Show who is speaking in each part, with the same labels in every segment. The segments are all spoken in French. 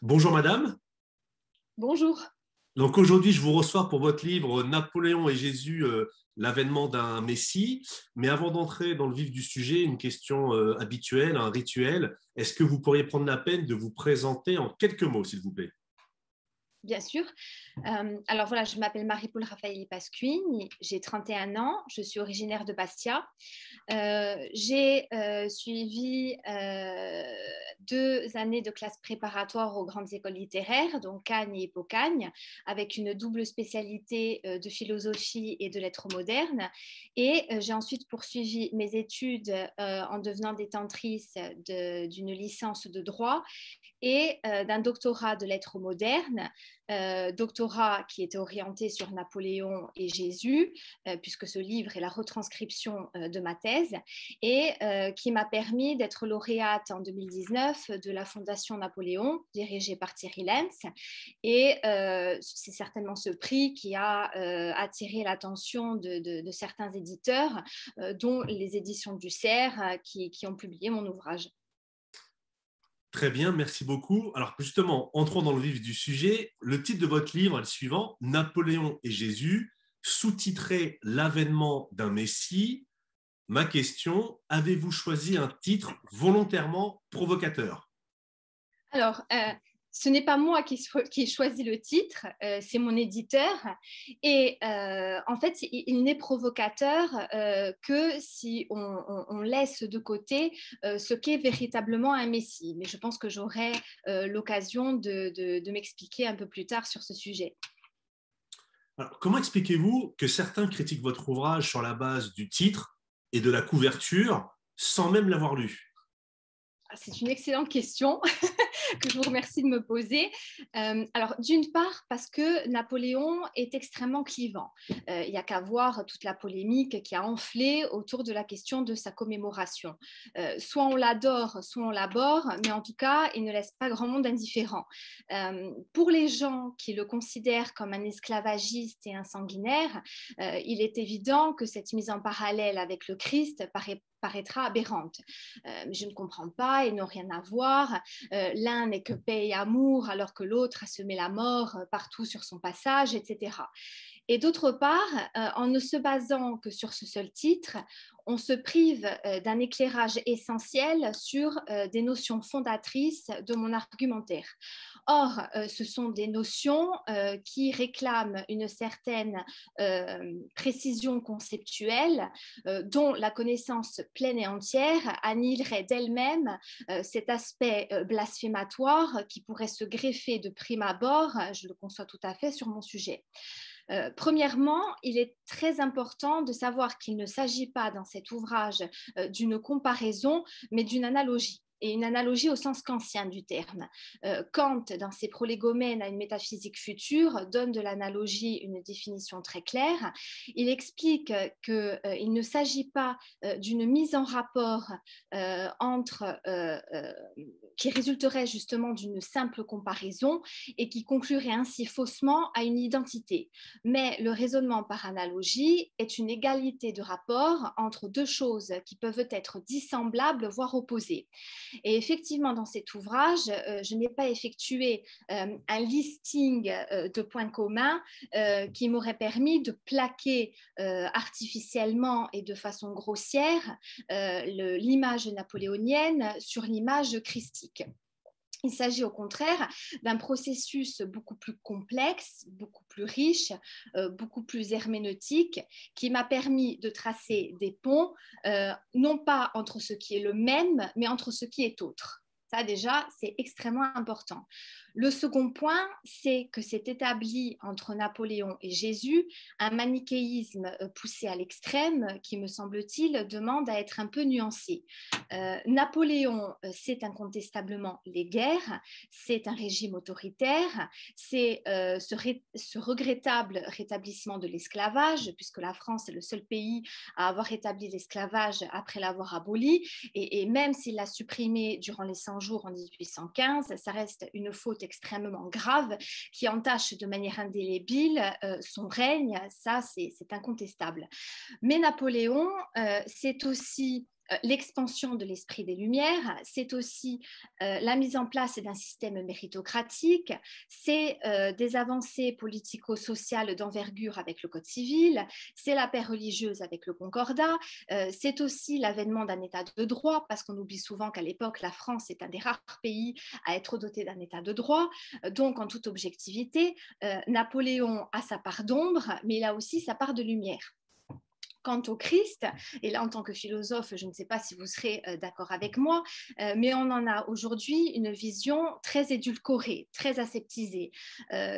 Speaker 1: Bonjour madame.
Speaker 2: Bonjour.
Speaker 1: Donc aujourd'hui, je vous reçois pour votre livre Napoléon et Jésus, l'avènement d'un Messie. Mais avant d'entrer dans le vif du sujet, une question habituelle, un rituel. Est-ce que vous pourriez prendre la peine de vous présenter en quelques mots, s'il vous plaît?
Speaker 2: Bien sûr. Alors voilà, je m'appelle Marie-Paule Raphaëli Pasquini, j'ai 31 ans, je suis originaire de Bastia. J'ai suivi 2 années de classe préparatoire aux grandes écoles littéraires, donc Cagnes et Hippocagne, avec une double spécialité de philosophie et de lettres modernes. Et j'ai ensuite poursuivi mes études en devenant détentrice d'une licence de droit et d'un doctorat de lettres modernes, doctorat qui était orienté sur Napoléon et Jésus, puisque ce livre est la retranscription de ma thèse, et qui m'a permis d'être lauréate en 2019 de la Fondation Napoléon, dirigée par Thierry Lenz. Et c'est certainement ce prix qui a attiré l'attention de certains éditeurs, dont les éditions du Cerf, qui ont publié mon ouvrage.
Speaker 1: Très bien, merci beaucoup. Alors justement, entrons dans le vif du sujet. Le titre de votre livre est le suivant, Napoléon et Jésus, sous-titré L'avènement d'un Messie. Ma question, avez-vous choisi un titre volontairement provocateur?
Speaker 2: Alors, ce n'est pas moi qui ai choisi le titre, c'est mon éditeur. Et en fait, il n'est provocateur que si on laisse de côté ce qu'est véritablement un messie. Mais je pense que j'aurai l'occasion de m'expliquer un peu plus tard sur ce sujet.
Speaker 1: Alors, comment expliquez-vous que certains critiquent votre ouvrage sur la base du titre et de la couverture sans même l'avoir lu?
Speaker 2: C'est une excellente question que je vous remercie de me poser. Alors, d'une part, parce que Napoléon est extrêmement clivant. Il n'y a qu'à voir toute la polémique qui a enflé autour de la question de sa commémoration. Soit on l'adore, soit on l'abhorre, mais en tout cas, il ne laisse pas grand monde indifférent. Pour les gens qui le considèrent comme un esclavagiste et un sanguinaire, il est évident que cette mise en parallèle avec le Christ paraîtra aberrante. Je ne comprends pas, ils n'ont rien à voir. L'un n'est que paix et amour, alors que l'autre a semé la mort partout sur son passage, etc. Et d'autre part, en ne se basant que sur ce seul titre, on se prive d'un éclairage essentiel sur des notions fondatrices de mon argumentaire. Or, ce sont des notions qui réclament une certaine précision conceptuelle dont la connaissance pleine et entière annihilerait d'elle-même cet aspect blasphématoire qui pourrait se greffer de prime abord, je le conçois tout à fait, sur mon sujet. Premièrement, il est très important de savoir qu'il ne s'agit pas dans cet ouvrage d'une comparaison, mais d'une analogie. Et une analogie au sens kantien du terme. Kant, dans ses prolégomènes à une métaphysique future, donne de l'analogie une définition très claire. Il explique qu'il ne s'agit pas d'une mise en rapport qui résulterait justement d'une simple comparaison et qui conclurait ainsi faussement à une identité. Mais le raisonnement par analogie est une égalité de rapport entre deux choses qui peuvent être dissemblables, voire opposées. Et effectivement, dans cet ouvrage, je n'ai pas effectué un listing de points communs qui m'aurait permis de plaquer artificiellement et de façon grossière l'image napoléonienne sur l'image christique. Il s'agit au contraire d'un processus beaucoup plus complexe, beaucoup plus riche, beaucoup plus herméneutique, qui m'a permis de tracer des ponts, non pas entre ce qui est le même, mais entre ce qui est autre. Ça, déjà, c'est extrêmement important. Le second point, c'est que c'est établi entre Napoléon et Jésus un manichéisme poussé à l'extrême qui, me semble-t-il, demande à être un peu nuancé. Napoléon, c'est incontestablement les guerres, c'est un régime autoritaire, c'est ce regrettable rétablissement de l'esclavage, puisque la France est le seul pays à avoir établi l'esclavage après l'avoir aboli, et même s'il l'a supprimé durant les 100 jours en 1815, ça reste une faute extrêmement grave qui entache de manière indélébile son règne, ça c'est incontestable. Mais Napoléon, c'est aussi l'expansion de l'esprit des Lumières, c'est aussi la mise en place d'un système méritocratique, c'est des avancées politico-sociales d'envergure avec le Code civil, c'est la paix religieuse avec le Concordat, c'est aussi l'avènement d'un État de droit, parce qu'on oublie souvent qu'à l'époque, la France est un des rares pays à être doté d'un État de droit. Donc, en toute objectivité, Napoléon a sa part d'ombre, mais il a aussi sa part de lumière. Quant au Christ, et là en tant que philosophe, je ne sais pas si vous serez d'accord avec moi, mais on en a aujourd'hui une vision très édulcorée, très aseptisée.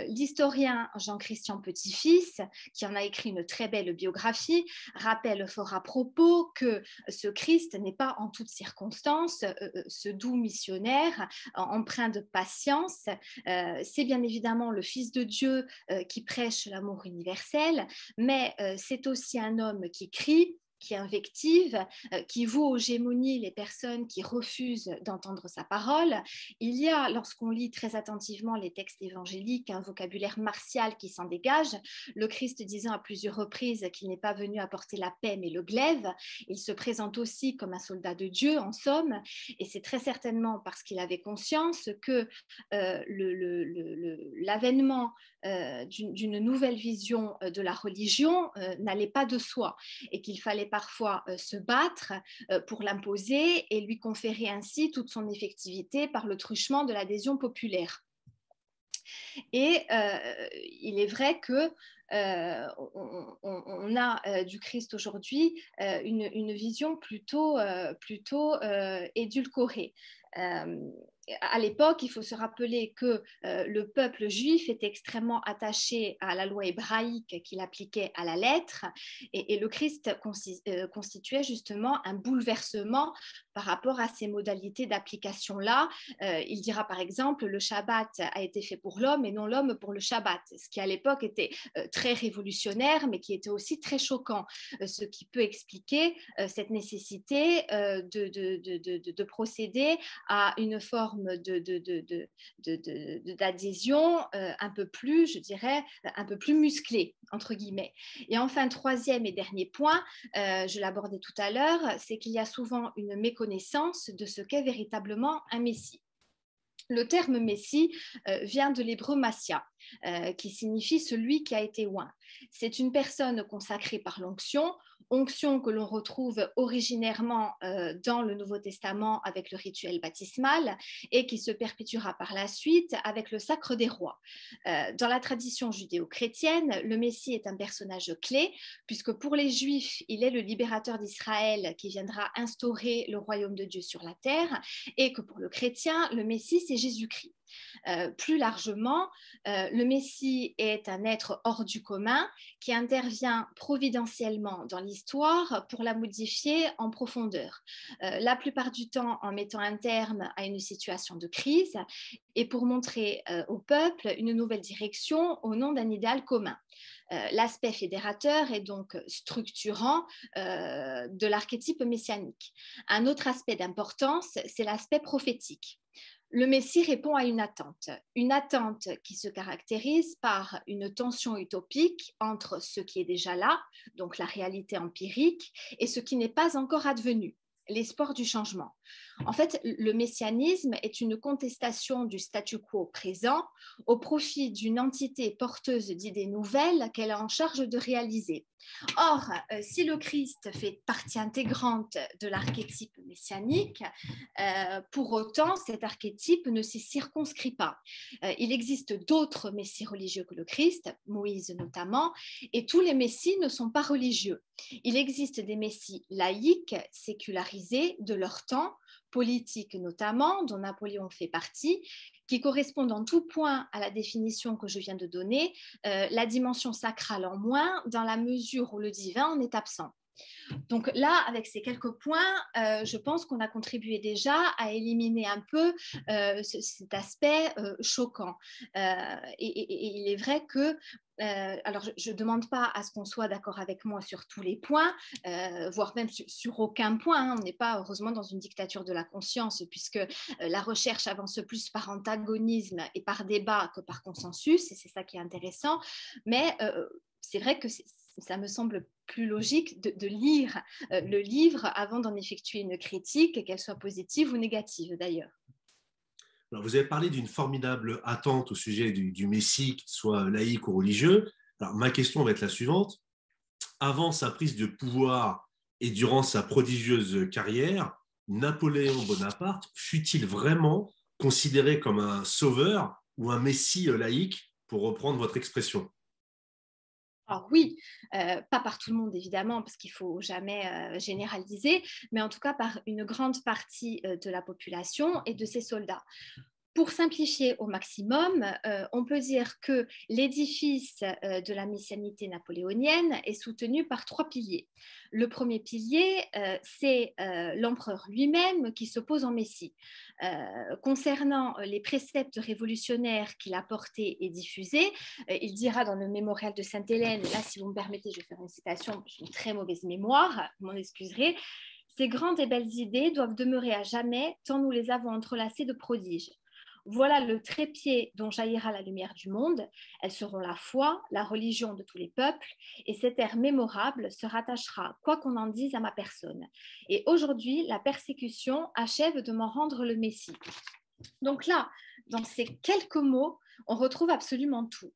Speaker 2: L'historien Jean-Christian Petit-Fils, qui en a écrit une très belle biographie, rappelle fort à propos que ce Christ n'est pas en toutes circonstances ce doux missionnaire empreint de patience. C'est bien évidemment le Fils de Dieu qui prêche l'amour universel, mais c'est aussi un homme qui crie, qui invective, qui voue aux gémonies les personnes qui refusent d'entendre sa parole. Il y a, lorsqu'on lit très attentivement les textes évangéliques, un vocabulaire martial qui s'en dégage, le Christ disant à plusieurs reprises qu'il n'est pas venu apporter la paix mais le glaive. Il se présente aussi comme un soldat de Dieu, en somme, et c'est très certainement parce qu'il avait conscience que l'avènement d'une nouvelle vision de la religion n'allait pas de soi et qu'il fallait parfois se battre pour l'imposer et lui conférer ainsi toute son effectivité par le truchement de l'adhésion populaire. Et il est vrai que on a du Christ aujourd'hui une vision plutôt édulcorée. À l'époque, il faut se rappeler que le peuple juif était extrêmement attaché à la loi hébraïque qu'il appliquait à la lettre, et le Christ constituait justement un bouleversement par rapport à ces modalités d'application-là. Il dira par exemple, le Shabbat a été fait pour l'homme et non l'homme pour le Shabbat, ce qui à l'époque était très révolutionnaire, mais qui était aussi très choquant, ce qui peut expliquer cette nécessité de procéder à une forme d'adhésion un peu plus, je dirais, un peu plus musclée, entre guillemets. Et enfin, troisième et dernier point, je l'abordais tout à l'heure, c'est qu'il y a souvent une méconnaissance de ce qu'est véritablement un Messie. Le terme Messie vient de l'hébreu Massia, qui signifie celui qui a été oint. C'est une personne consacrée par l'onction, onction que l'on retrouve originairement dans le Nouveau Testament avec le rituel baptismal et qui se perpétuera par la suite avec le sacre des rois. Dans la tradition judéo-chrétienne, le Messie est un personnage clé puisque pour les Juifs, il est le libérateur d'Israël qui viendra instaurer le royaume de Dieu sur la terre et que pour le chrétien, le Messie, c'est Jésus-Christ. Plus largement, le Messie est un être hors du commun qui intervient providentiellement dans l'histoire pour la modifier en profondeur, la plupart du temps en mettant un terme à une situation de crise et pour montrer au peuple une nouvelle direction au nom d'un idéal commun. L'aspect fédérateur est donc structurant de l'archétype messianique. Un autre aspect d'importance, c'est l'aspect prophétique. Le Messie répond à une attente qui se caractérise par une tension utopique entre ce qui est déjà là, donc la réalité empirique, et ce qui n'est pas encore advenu, l'espoir du changement. En fait, le messianisme est une contestation du statu quo présent au profit d'une entité porteuse d'idées nouvelles qu'elle a en charge de réaliser. Or, si le Christ fait partie intégrante de l'archétype messianique, pour autant, cet archétype ne s'y circonscrit pas. Il existe d'autres messies religieux que le Christ, Moïse notamment, et tous les messies ne sont pas religieux. Il existe des messies laïques, sécularisés de leur temps, politiques notamment, dont Napoléon fait partie, qui correspondent en tout point à la définition que je viens de donner, la dimension sacrale en moins, dans la mesure où le divin en est absent. Donc là, avec ces quelques points, je pense qu'on a contribué déjà à éliminer un peu cet aspect choquant. Et il est vrai que alors, je ne demande pas à ce qu'on soit d'accord avec moi sur tous les points, voire même sur aucun point. Hein. On n'est pas, heureusement, dans une dictature de la conscience, puisque la recherche avance plus par antagonisme et par débat que par consensus, et c'est ça qui est intéressant. Mais c'est vrai que ça me semble plus logique de lire le livre avant d'en effectuer une critique, qu'elle soit positive ou négative d'ailleurs.
Speaker 1: Alors, vous avez parlé d'une formidable attente au sujet du Messie, qu'il soit laïque ou religieux. Alors, ma question va être la suivante. Avant sa prise de pouvoir et durant sa prodigieuse carrière, Napoléon Bonaparte fut-il vraiment considéré comme un sauveur ou un messie laïque, pour reprendre votre expression?
Speaker 2: Alors oui, pas par tout le monde évidemment, parce qu'il ne faut jamais généraliser, mais en tout cas par une grande partie de la population et de ses soldats. Pour simplifier au maximum, on peut dire que l'édifice de la messianité napoléonienne est soutenu par trois piliers. Le premier pilier, c'est l'empereur lui-même qui se pose en messie. Concernant les préceptes révolutionnaires qu'il a portés et diffusés, il dira dans le mémorial de Sainte-Hélène, là si vous me permettez, je vais faire une citation, j'ai une très mauvaise mémoire, vous m'en excuserez, ces grandes et belles idées doivent demeurer à jamais, tant nous les avons entrelacées de prodiges. Voilà le trépied dont jaillira la lumière du monde. Elles seront la foi, la religion de tous les peuples, et cet air mémorable se rattachera, quoi qu'on en dise, à ma personne. Et aujourd'hui, la persécution achève de m'en rendre le Messie. Donc là, dans ces quelques mots, on retrouve absolument tout.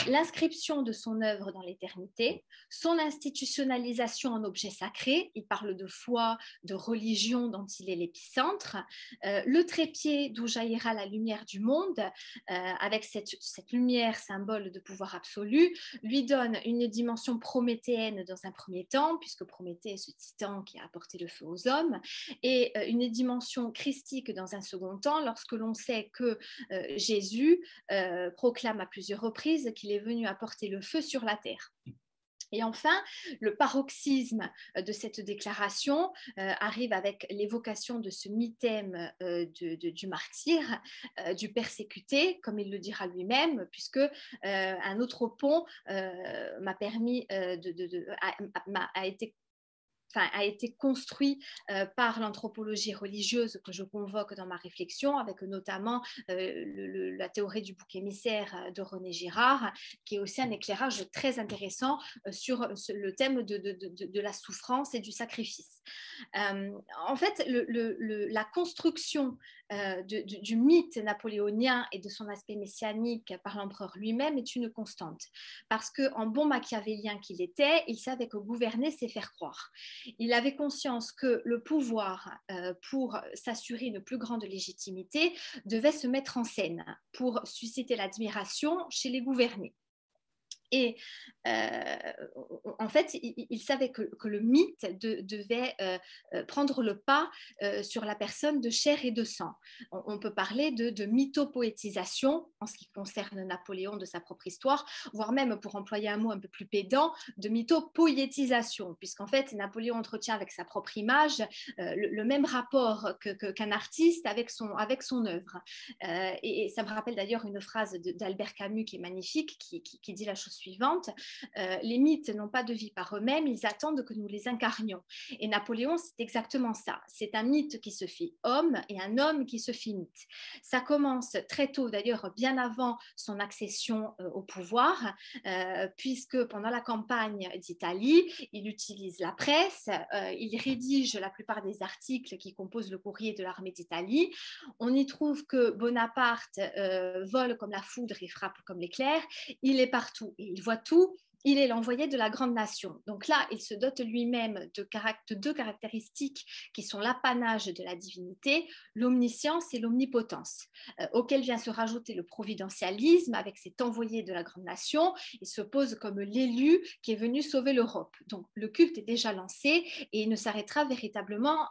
Speaker 2: L'inscription de son œuvre dans l'éternité, son institutionnalisation en objet sacré, il parle de foi, de religion dont il est l'épicentre, le trépied d'où jaillira la lumière du monde, avec cette lumière symbole de pouvoir absolu, lui donne une dimension prométhéenne dans un premier temps, puisque Prométhée est ce titan qui a apporté le feu aux hommes, et une dimension christique dans un second temps, lorsque l'on sait que Jésus proclame à plusieurs reprises qu'il est venu apporter le feu sur la terre. Et enfin, le paroxysme de cette déclaration arrive avec l'évocation de ce mythème du martyr, du persécuté, comme il le dira lui-même, puisque un autre pont m'a permis a été construit par l'anthropologie religieuse que je convoque dans ma réflexion, avec notamment la théorie du bouc émissaire de René Girard, qui est aussi un éclairage très intéressant sur le thème de la souffrance et du sacrifice. En fait, la construction du mythe napoléonien et de son aspect messianique par l'empereur lui-même est une constante. Parce qu'en bon machiavélien qu'il était, il savait que gouverner, c'est faire croire. Il avait conscience que le pouvoir, pour s'assurer une plus grande légitimité, devait se mettre en scène pour susciter l'admiration chez les gouvernés. Et en fait, il savait que le mythe devait prendre le pas sur la personne de chair et de sang. On peut parler de mythopoétisation en ce qui concerne Napoléon de sa propre histoire, voire même, pour employer un mot un peu plus pédant, de mythopoétisation, puisqu'en fait, Napoléon entretient avec sa propre image le même rapport qu'un artiste avec son œuvre. Et ça me rappelle d'ailleurs une phrase d'Albert Camus qui est magnifique, qui dit la chose suivante: les mythes n'ont pas de vie par eux-mêmes, ils attendent que nous les incarnions. Et Napoléon, c'est exactement ça. C'est un mythe qui se fit homme et un homme qui se fit mythe. Ça commence très tôt, d'ailleurs bien avant son accession au pouvoir, puisque pendant la campagne d'Italie, il utilise la presse, il rédige la plupart des articles qui composent le courrier de l'armée d'Italie. On y trouve que Bonaparte vole comme la foudre et frappe comme l'éclair. Il est partout et il voit tout. Il est l'envoyé de la grande nation. Donc là, il se dote lui-même de deux caractéristiques qui sont l'apanage de la divinité, l'omniscience et l'omnipotence, auquel vient se rajouter le providentialisme avec cet envoyé de la grande nation. Il se pose comme l'élu qui est venu sauver l'Europe. Donc le culte est déjà lancé et il ne s'arrêtera véritablement,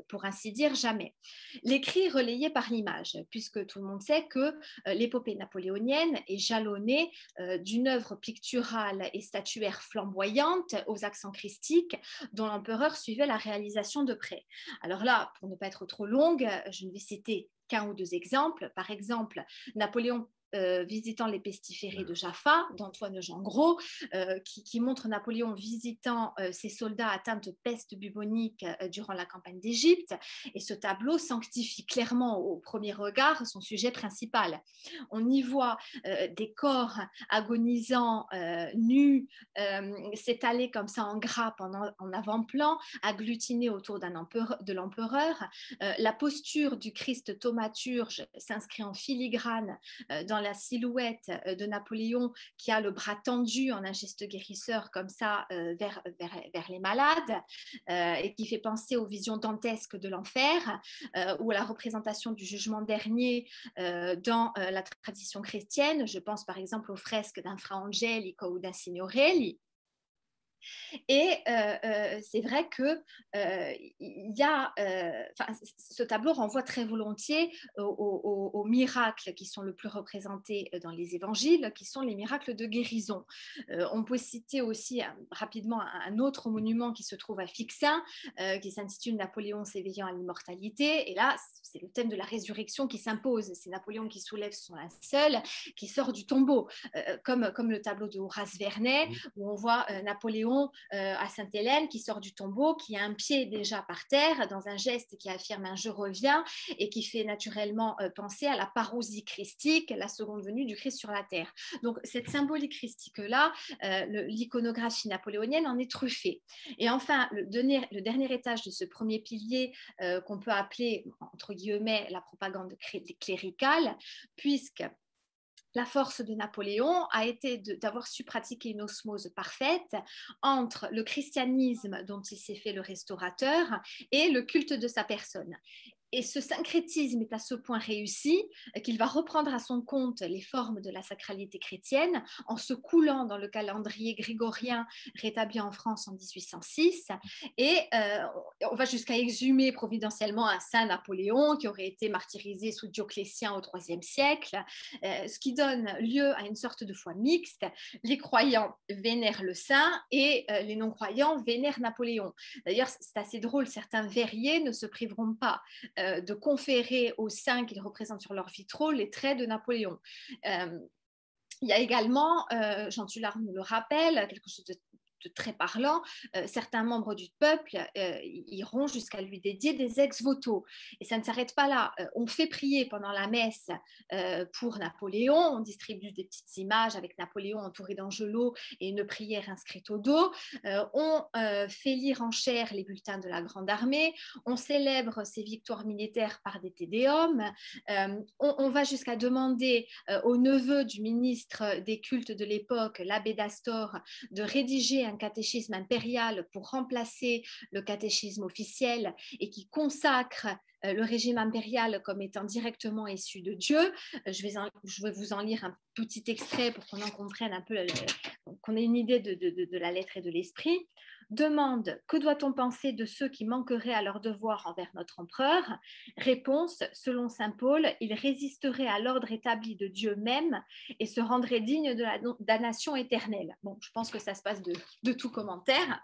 Speaker 2: pour ainsi dire, jamais. L'écrit relayé par l'image, puisque tout le monde sait que l'épopée napoléonienne est jalonnée d'une œuvre picturale et statuaire flamboyante aux accents christiques dont l'empereur suivait la réalisation de près. Alors là, pour ne pas être trop longue, je ne vais citer qu'un ou deux exemples. Par exemple, Napoléon visitant les pestiférés de Jaffa, d'Antoine Jean Gros, qui montre Napoléon visitant ses soldats atteints de peste bubonique durant la campagne d'Égypte. Et ce tableau sanctifie clairement au premier regard son sujet principal. On y voit des corps agonisants, nus, s'étaler comme ça en grappe en avant-plan, agglutinés autour de l'empereur. La posture du Christ thaumaturge s'inscrit en filigrane dans la silhouette de Napoléon qui a le bras tendu en un geste guérisseur comme ça vers les malades et qui fait penser aux visions dantesques de l'enfer ou à la représentation du jugement dernier dans la tradition chrétienne. Je pense par exemple aux fresques d'un Fra Angelico ou d'un Signorelli. Et c'est vrai que ce tableau renvoie très volontiers aux miracles qui sont le plus représentés dans les évangiles, qui sont les miracles de guérison. On peut citer aussi rapidement un autre monument qui se trouve à Fixin, qui s'intitule Napoléon s'éveillant à l'immortalité. Et là, c'est le thème de la résurrection qui s'impose. C'est Napoléon qui soulève son linceul, qui sort du tombeau, comme le tableau de Horace Vernet, où on voit Napoléon à Sainte-Hélène qui sort du tombeau, qui a un pied déjà par terre, dans un geste qui affirme un « je reviens » et qui fait naturellement penser à la parousie christique, la seconde venue du Christ sur la terre. Donc cette symbolique christique-là, l'iconographie napoléonienne en est truffée. Et enfin, le dernier étage de ce premier pilier qu'on peut appeler, entre guillemets, la propagande cléricale, puisque la force de Napoléon a été d'avoir su pratiquer une osmose parfaite entre le christianisme dont il s'est fait le restaurateur et le culte de sa personne. Et ce syncrétisme est à ce point réussi qu'il va reprendre à son compte les formes de la sacralité chrétienne en se coulant dans le calendrier grégorien rétabli en France en 1806. Et on va jusqu'à exhumer providentiellement un saint Napoléon qui aurait été martyrisé sous Dioclétien au IIIe siècle, ce qui donne lieu à une sorte de foi mixte. Les croyants vénèrent le saint et les non-croyants vénèrent Napoléon. D'ailleurs, c'est assez drôle, certains verriers ne se priveront pas de conférer aux saints qu'ils représentent sur leurs vitraux les traits de Napoléon. Il y a également, Jean Tullard nous le rappelle, quelque chose de très parlant, certains membres du peuple iront jusqu'à lui dédier des ex-voto. Et ça ne s'arrête pas là. On fait prier pendant la messe pour Napoléon, on distribue des petites images avec Napoléon entouré d'angelots et une prière inscrite au dos. On fait lire en chair les bulletins de la Grande Armée, on célèbre ses victoires militaires par des tédéums, on va jusqu'à demander au neveu du ministre des cultes de l'époque, l'abbé d'Astor, de rédiger un catéchisme impérial pour remplacer le catéchisme officiel et qui consacre le régime impérial comme étant directement issu de Dieu. Je vais vous en lire un petit extrait pour qu'on en comprenne un peu, qu'on ait une idée de la lettre et de l'esprit. Demande, que doit-on penser de ceux qui manqueraient à leur devoir envers notre empereur? Réponse, selon saint Paul, il résisterait à l'ordre établi de Dieu même et se rendrait digne de la damnation éternelle. Bon, je pense que ça se passe de tout commentaire.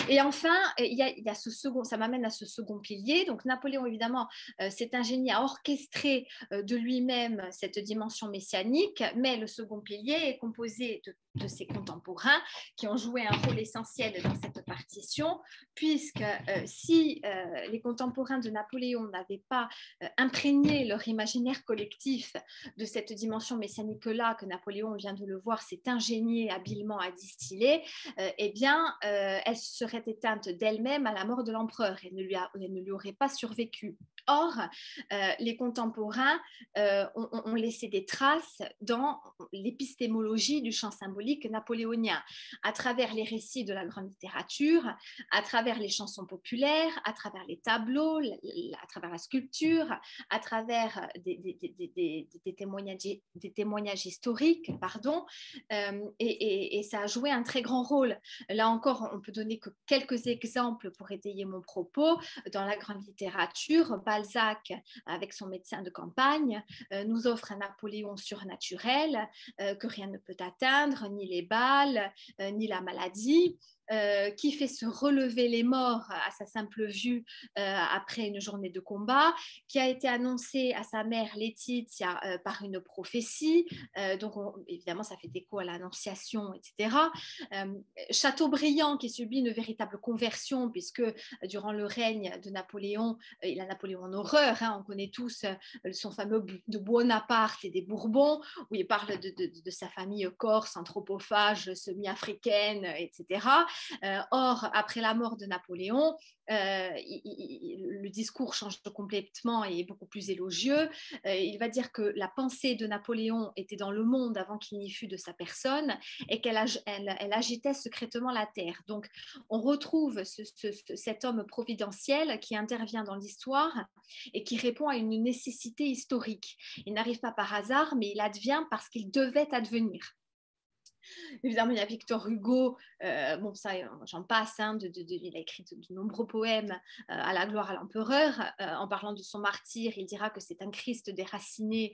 Speaker 2: Et enfin, il y a ce second, ça m'amène à ce second pilier. Donc Napoléon, évidemment, s'est ingénié à orchestrer de lui-même cette dimension messianique, mais le second pilier est composé de ses contemporains qui ont joué un rôle essentiel dans cette partition, puisque si les contemporains de Napoléon n'avaient pas imprégné leur imaginaire collectif de cette dimension messianique-là que Napoléon, vient de le voir, s'est ingénié habilement à distiller, eh bien, elle serait éteinte d'elle-même à la mort de l'empereur. Elle ne lui aurait pas survécu. Or, les contemporains ont laissé des traces dans l'épistémologie du champ symbolique napoléonien, à travers les récits de la grande littérature, à travers les chansons populaires, à travers les tableaux, à travers la sculpture, à travers des témoignages historiques, pardon, et ça a joué un très grand rôle. Là encore, on peut donner que quelques exemples pour étayer mon propos. Dans la grande littérature, Balzac, avec son médecin de campagne, nous offre un Napoléon surnaturel que rien ne peut atteindre, ni les balles, ni la maladie. qui fait se relever les morts à sa simple vue après une journée de combat, qui a été annoncé à sa mère Laetitia par une prophétie. Donc, évidemment, ça fait écho à l'Annonciation, etc. Chateaubriand, qui subit une véritable conversion, puisque durant le règne de Napoléon, il a Napoléon en horreur, hein, on connaît tous son fameux de Bonaparte et des Bourbons, où il parle de sa famille corse, anthropophage, semi-africaine, etc. Or, après la mort de Napoléon, le discours change complètement et est beaucoup plus élogieux. Il va dire que la pensée de Napoléon était dans le monde avant qu'il n'y fût de sa personne et qu'elle agitait secrètement la terre. Donc, on retrouve cet homme providentiel qui intervient dans l'histoire et qui répond à une nécessité historique. Il n'arrive pas par hasard, mais il advient parce qu'il devait advenir. Évidemment, il y a Victor Hugo, bon, ça, j'en passe, hein, il a écrit de nombreux poèmes à la gloire à l'empereur. En parlant de son martyr, il dira que c'est un Christ déraciné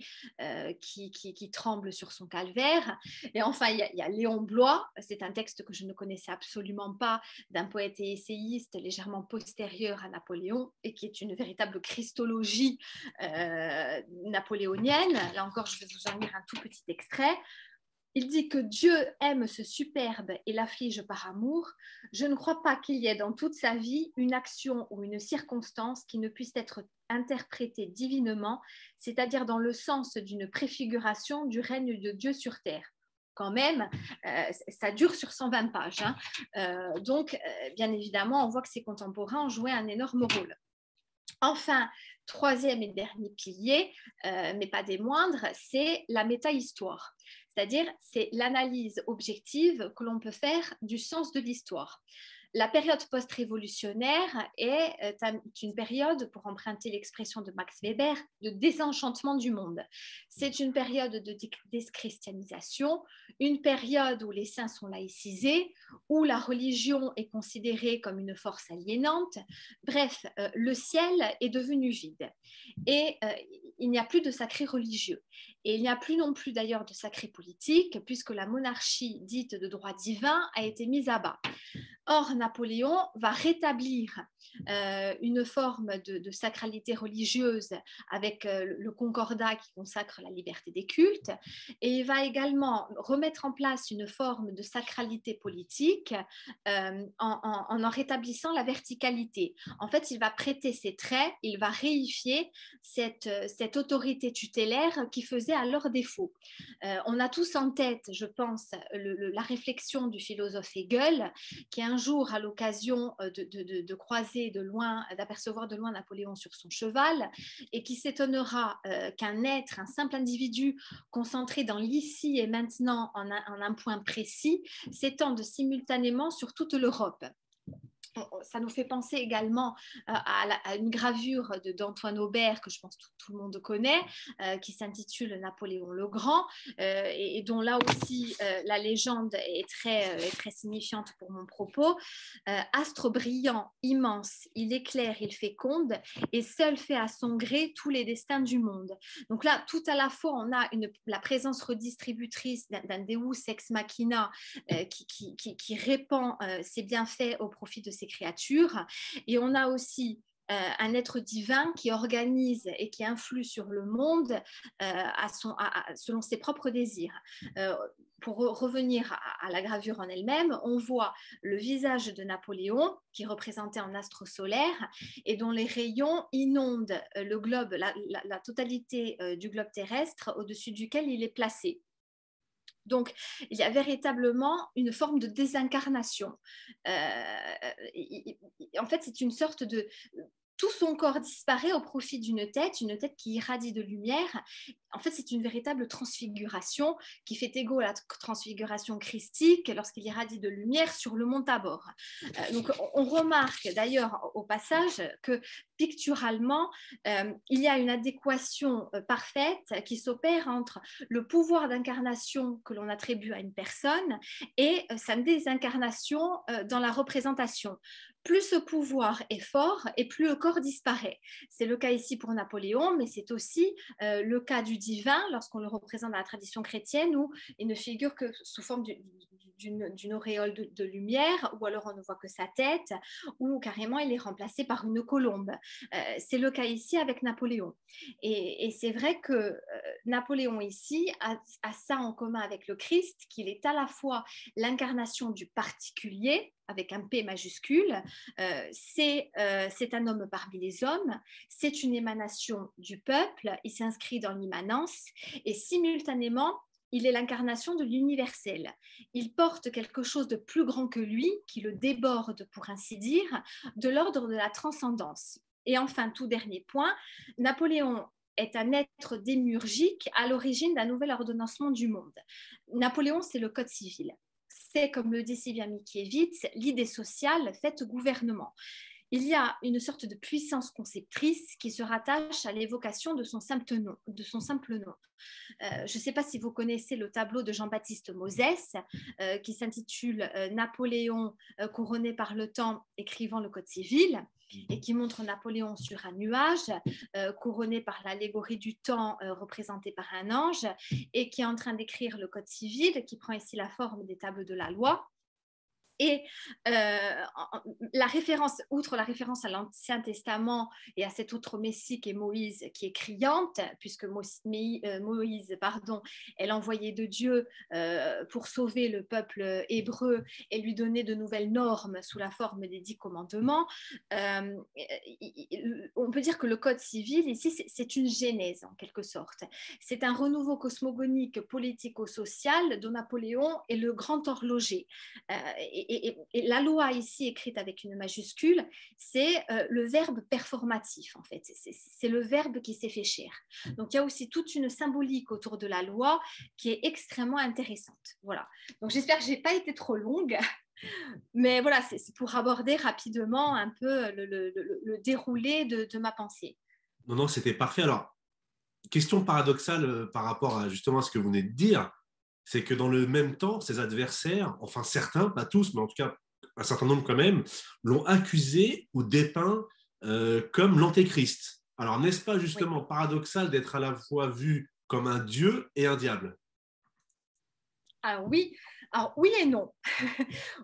Speaker 2: qui tremble sur son calvaire. Et enfin, il y a Léon Bloy, c'est un texte que je ne connaissais absolument pas, d'un poète et essayiste légèrement postérieur à Napoléon, et qui est une véritable christologie napoléonienne. Là encore, je vais vous en lire un tout petit extrait. Il dit que Dieu aime ce superbe et l'afflige par amour. Je ne crois pas qu'il y ait dans toute sa vie une action ou une circonstance qui ne puisse être interprétée divinement, c'est-à-dire dans le sens d'une préfiguration du règne de Dieu sur terre. Quand même, ça dure sur 120 pages. Hein. Donc, bien évidemment, on voit que ses contemporains ont joué un énorme rôle. Enfin, troisième et dernier pilier, mais pas des moindres, c'est la métahistoire. C'est-à-dire, c'est l'analyse objective que l'on peut faire du sens de l'histoire. La période post-révolutionnaire est une période, pour emprunter l'expression de Max Weber, de désenchantement du monde. C'est une période de déschristianisation, une période où les saints sont laïcisés, où la religion est considérée comme une force aliénante. Bref, le ciel est devenu vide. Et il n'y a plus de sacré religieux. Et il n'y a plus non plus d'ailleurs de sacré politique, puisque la monarchie dite de droit divin a été mise à bas. Or, Napoléon va rétablir une forme de sacralité religieuse avec le concordat qui consacre la liberté des cultes, et il va également remettre en place une forme de sacralité politique en rétablissant la verticalité. En fait, il va prêter ses traits, il va réifier cette autorité tutélaire qui faisait alors défaut. On a tous en tête, je pense, la réflexion du philosophe Hegel, qui un jour, à l'occasion de croiser de loin, d'apercevoir de loin Napoléon sur son cheval, et qui s'étonnera qu'un être, un simple individu concentré dans l'ici et maintenant en un point précis, s'étende simultanément sur toute l'Europe. Ça nous fait penser également à une gravure d'Antoine Aubert que je pense tout le monde connaît, qui s'intitule Napoléon le Grand, et dont là aussi la légende est très signifiante pour mon propos. Astre brillant, immense, il éclaire, il féconde, et seul fait à son gré tous les destins du monde. Donc là, tout à la fois, on a la présence redistributrice d'un Deus ex machina qui répand ses bienfaits au profit de ses créatures, et on a aussi un être divin qui organise et qui influe sur le monde selon ses propres désirs. Pour revenir à la gravure en elle-même, on voit le visage de Napoléon qui est représenté en astre solaire et dont les rayons inondent le globe, la totalité du globe terrestre au-dessus duquel il est placé. Donc, il y a véritablement une forme de désincarnation. En fait, c'est une sorte de... Tout son corps disparaît au profit d'une tête qui irradie de lumière. En fait, c'est une véritable transfiguration qui fait égo à la transfiguration christique lorsqu'il irradie de lumière sur le mont Tabor. Donc, on remarque d'ailleurs au passage que picturalement, il y a une adéquation parfaite qui s'opère entre le pouvoir d'incarnation que l'on attribue à une personne et sa désincarnation dans la représentation. Plus ce pouvoir est fort et plus le corps disparaît. C'est le cas ici pour Napoléon, mais c'est aussi le cas du divin lorsqu'on le représente dans la tradition chrétienne où il ne figure que sous forme d'une auréole de lumière, ou alors on ne voit que sa tête, ou carrément il est remplacé par une colombe. C'est le cas ici avec Napoléon. Et c'est vrai que Napoléon ici a ça en commun avec le Christ, qu'il est à la fois l'incarnation du particulier, avec un P majuscule, c'est un homme parmi les hommes, c'est une émanation du peuple, il s'inscrit dans l'immanence, et simultanément, il est l'incarnation de l'universel. Il porte quelque chose de plus grand que lui, qui le déborde, pour ainsi dire, de l'ordre de la transcendance. Et enfin, tout dernier point, Napoléon est un être démiurgique à l'origine d'un nouvel ordonnancement du monde. Napoléon, c'est le Code civil. C'est, comme le dit Sylvia Mikiewicz, l'idée sociale faite gouvernement. Il y a une sorte de puissance conceptrice qui se rattache à l'évocation de son simple nom. Je ne sais pas si vous connaissez le tableau de Jean-Baptiste Moses qui s'intitule Napoléon couronné par le temps, écrivant le Code civil, et qui montre Napoléon sur un nuage, couronné par l'allégorie du temps représentée par un ange, et qui est en train d'écrire le Code civil, qui prend ici la forme des tables de la loi. Et la référence, outre la référence à l'Ancien Testament et à cet autre Messie qui est Moïse, qui est criante, puisque Moïse est l'envoyé de Dieu pour sauver le peuple hébreu et lui donner de nouvelles normes sous la forme des 10 commandements, on peut dire que le Code civil, ici, c'est une genèse en quelque sorte. C'est un renouveau cosmogonique politico-social dont Napoléon est le grand horloger. Et la loi ici écrite avec une majuscule, c'est le verbe performatif en fait, c'est le verbe qui s'est fait chair. Donc il y a aussi toute une symbolique autour de la loi qui est extrêmement intéressante. Voilà, donc j'espère que je n'ai pas été trop longue, mais voilà, c'est pour aborder rapidement un peu le déroulé de ma pensée.
Speaker 1: Non, non, c'était parfait. Alors, question paradoxale par rapport à justement ce que vous venez de dire, c'est que dans le même temps, ses adversaires, enfin certains, pas tous, mais en tout cas un certain nombre quand même, l'ont accusé ou dépeint comme l'antéchrist. Alors, n'est-ce pas justement paradoxal d'être à la fois vu comme un dieu et un diable?
Speaker 2: Alors oui et non.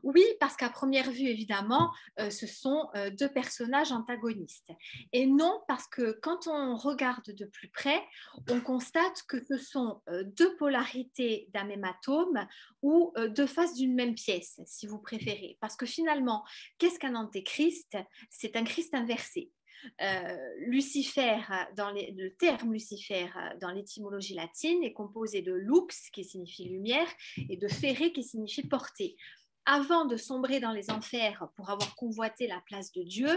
Speaker 2: Oui, parce qu'à première vue, évidemment, ce sont deux personnages antagonistes. Et non, parce que quand on regarde de plus près, on constate que ce sont deux polarités d'un même atome ou deux faces d'une même pièce, si vous préférez. Parce que finalement, qu'est-ce qu'un antéchrist? C'est un Christ inversé. Lucifer, le terme Lucifer dans l'étymologie latine est composé de lux qui signifie lumière et de ferre qui signifie porter. Avant de sombrer dans les enfers pour avoir convoité la place de Dieu,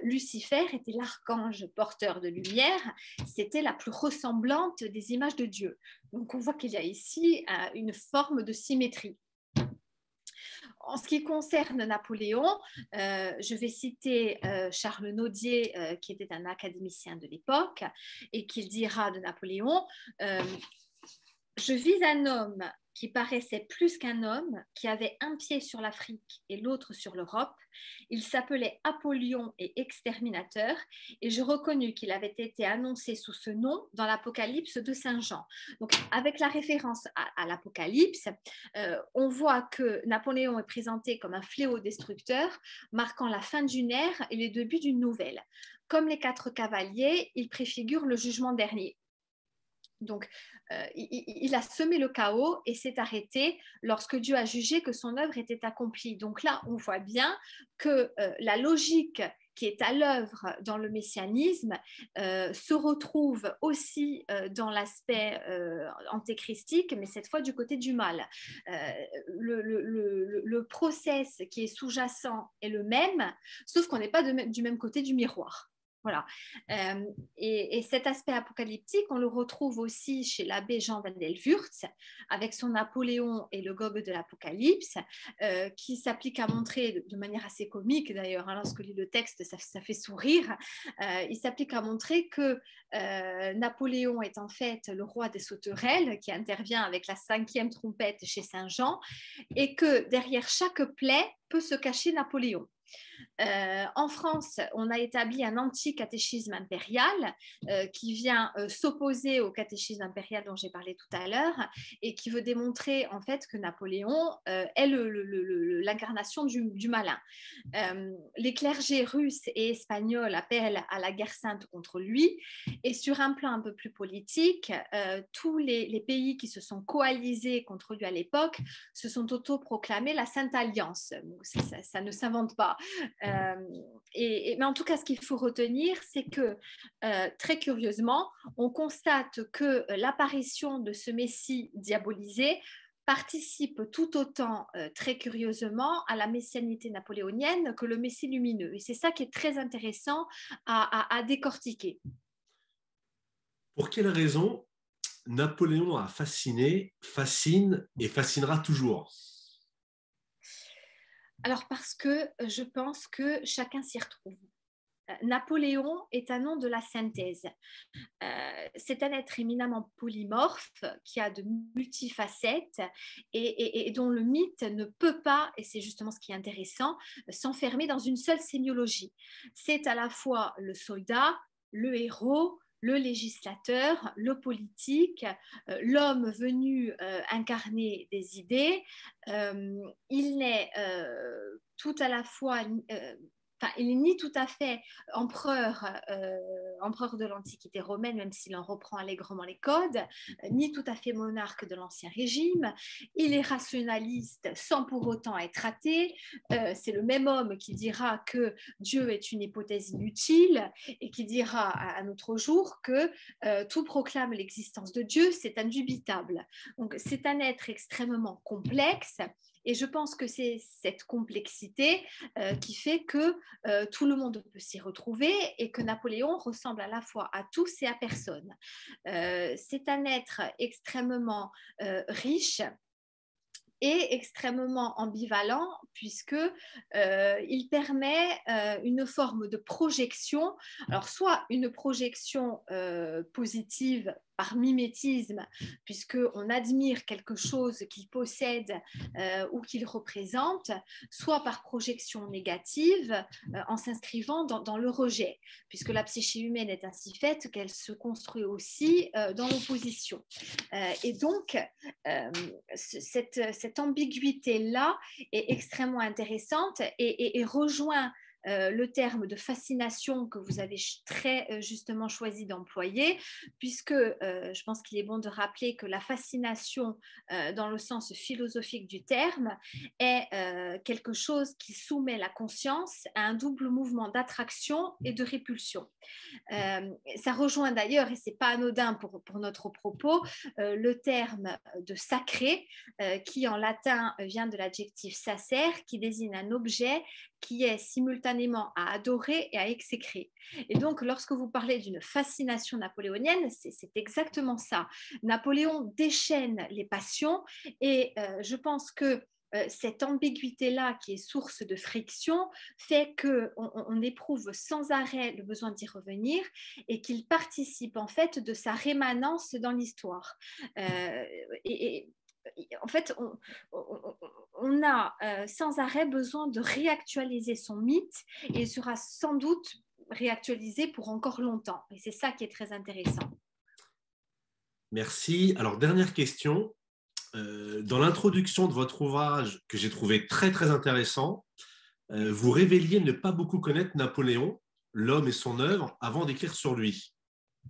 Speaker 2: Lucifer était l'archange porteur de lumière, c'était la plus ressemblante des images de Dieu. Donc on voit qu'il y a ici une forme de symétrie. En ce qui concerne Napoléon, je vais citer Charles Nodier, qui était un académicien de l'époque, et qui dira de Napoléon je vis un homme qui paraissait plus qu'un homme, qui avait un pied sur l'Afrique et l'autre sur l'Europe. Il s'appelait Apollyon et exterminateur, et je reconnus qu'il avait été annoncé sous ce nom dans l'Apocalypse de Saint Jean. Donc, avec la référence à l'Apocalypse, on voit que Napoléon est présenté comme un fléau destructeur, marquant la fin d'une ère et les débuts d'une nouvelle. Comme les 4 cavaliers, il préfigure le jugement dernier. Donc, il a semé le chaos et s'est arrêté lorsque Dieu a jugé que son œuvre était accomplie. Donc là, on voit bien que la logique qui est à l'œuvre dans le messianisme se retrouve aussi dans l'aspect antéchristique, mais cette fois du côté du mal. Le process qui est sous-jacent est le même, sauf qu'on n'est pas du même côté du miroir. Voilà. Et cet aspect apocalyptique, on le retrouve aussi chez l'abbé Jean van der Wurtz, avec son Napoléon et le Gog de l'Apocalypse, qui s'applique à montrer, de manière assez comique d'ailleurs, hein, lorsque lit le texte, ça fait sourire, il s'applique à montrer que Napoléon est en fait le roi des sauterelles, qui intervient avec la 5e trompette chez Saint Jean, et que derrière chaque plaie peut se cacher Napoléon. En France, on a établi un anti-catéchisme impérial qui vient s'opposer au catéchisme impérial dont j'ai parlé tout à l'heure et qui veut démontrer en fait que Napoléon est l'incarnation du malin. Les clergés russes et espagnols appellent à la guerre sainte contre lui et sur un plan un peu plus politique, tous les pays qui se sont coalisés contre lui à l'époque se sont autoproclamés la Sainte Alliance. Ça ne s'invente pas. Mais en tout cas, ce qu'il faut retenir, c'est que très curieusement, on constate que l'apparition de ce Messie diabolisé participe tout autant, très curieusement, à la messianité napoléonienne que le Messie lumineux. Et c'est ça qui est très intéressant à décortiquer.
Speaker 1: Pour quelle raison Napoléon a fasciné, fascine et fascinera toujours?
Speaker 2: Alors parce que je pense que chacun s'y retrouve. Napoléon est un nom de la synthèse. C'est un être éminemment polymorphe qui a de multifacettes et dont le mythe ne peut pas, et c'est justement ce qui est intéressant, s'enfermer dans une seule sémiologie. C'est à la fois le soldat, le héros, le législateur, le politique, l'homme venu incarner des idées. Il n'est tout à la fois enfin, il n'est ni tout à fait empereur de l'Antiquité romaine, même s'il en reprend allègrement les codes, ni tout à fait monarque de l'Ancien Régime. Il est rationaliste sans pour autant être athée. C'est le même homme qui dira que Dieu est une hypothèse inutile et qui dira à notre jour que tout proclame l'existence de Dieu, c'est indubitable. Donc, c'est un être extrêmement complexe. Et je pense que c'est cette complexité qui fait que tout le monde peut s'y retrouver et que Napoléon ressemble à la fois à tous et à personne. C'est un être extrêmement riche et extrêmement ambivalent puisque il permet une forme de projection, alors soit une projection positive par mimétisme, puisqu'on admire quelque chose qu'il possède ou qu'il représente, soit par projection négative en s'inscrivant dans le rejet, puisque la psyché humaine est ainsi faite qu'elle se construit aussi dans l'opposition. Et donc, cette ambiguïté-là est extrêmement intéressante et rejoint le terme de fascination que vous avez très justement choisi d'employer, puisque je pense qu'il est bon de rappeler que la fascination, dans le sens philosophique du terme, est quelque chose qui soumet la conscience à un double mouvement d'attraction et de répulsion. Ça rejoint d'ailleurs, et ce n'est pas anodin pour notre propos, le terme de sacré, qui en latin vient de l'adjectif sacer, qui désigne un objet qui est simultanément à adorer et à exécrer. Et donc, lorsque vous parlez d'une fascination napoléonienne, c'est exactement ça. Napoléon déchaîne les passions et je pense que cette ambiguïté-là qui est source de friction fait qu'on éprouve sans arrêt le besoin d'y revenir et qu'il participe en fait de sa rémanence dans l'histoire. Et en fait, on a sans arrêt besoin de réactualiser son mythe et il sera sans doute réactualisé pour encore longtemps. Et c'est ça qui est très intéressant.
Speaker 1: Merci. Alors, dernière question. Dans l'introduction de votre ouvrage, que j'ai trouvé très, très intéressant, vous révéliez ne pas beaucoup connaître Napoléon, l'homme et son œuvre, avant d'écrire sur lui.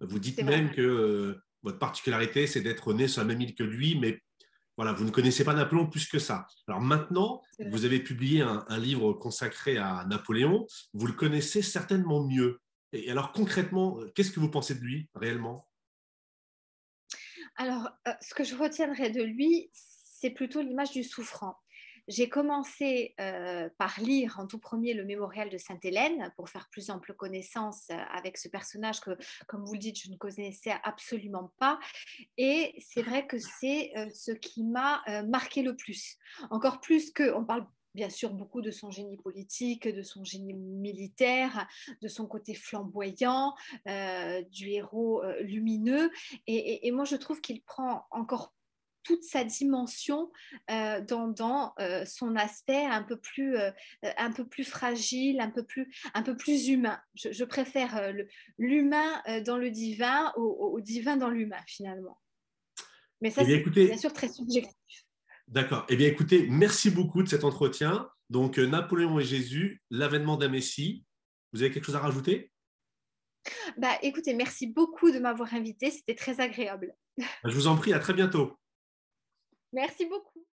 Speaker 1: Vous dites même que votre particularité, c'est d'être né sur la même île que lui, mais voilà, vous ne connaissez pas Napoléon plus que ça. Alors maintenant, vous avez publié un livre consacré à Napoléon, vous le connaissez certainement mieux. Et alors concrètement, qu'est-ce que vous pensez de lui réellement?
Speaker 2: Alors, ce que je retiendrai de lui, c'est plutôt l'image du souffrant. J'ai commencé par lire en tout premier le mémorial de Sainte-Hélène pour faire plus ample connaissance avec ce personnage que, comme vous le dites, je ne connaissais absolument pas. Et c'est vrai que c'est ce qui m'a marqué le plus. Encore plus qu'on parle bien sûr beaucoup de son génie politique, de son génie militaire, de son côté flamboyant, du héros lumineux. Et moi, je trouve qu'il prend encore toute sa dimension dans son aspect un peu plus fragile, un peu plus humain. Je préfère l'humain dans le divin au divin dans l'humain, finalement. Mais ça,
Speaker 1: Eh bien,
Speaker 2: c'est bien
Speaker 1: écoutez,
Speaker 2: sûr très subjectif.
Speaker 1: d'accord. Eh bien, écoutez, merci beaucoup de cet entretien. Donc, Napoléon et Jésus, l'avènement d'un Messie. Vous avez quelque chose à rajouter?
Speaker 2: Bah, écoutez, merci beaucoup de m'avoir invité, c'était très agréable.
Speaker 1: Je vous en prie, à très bientôt.
Speaker 2: Merci beaucoup.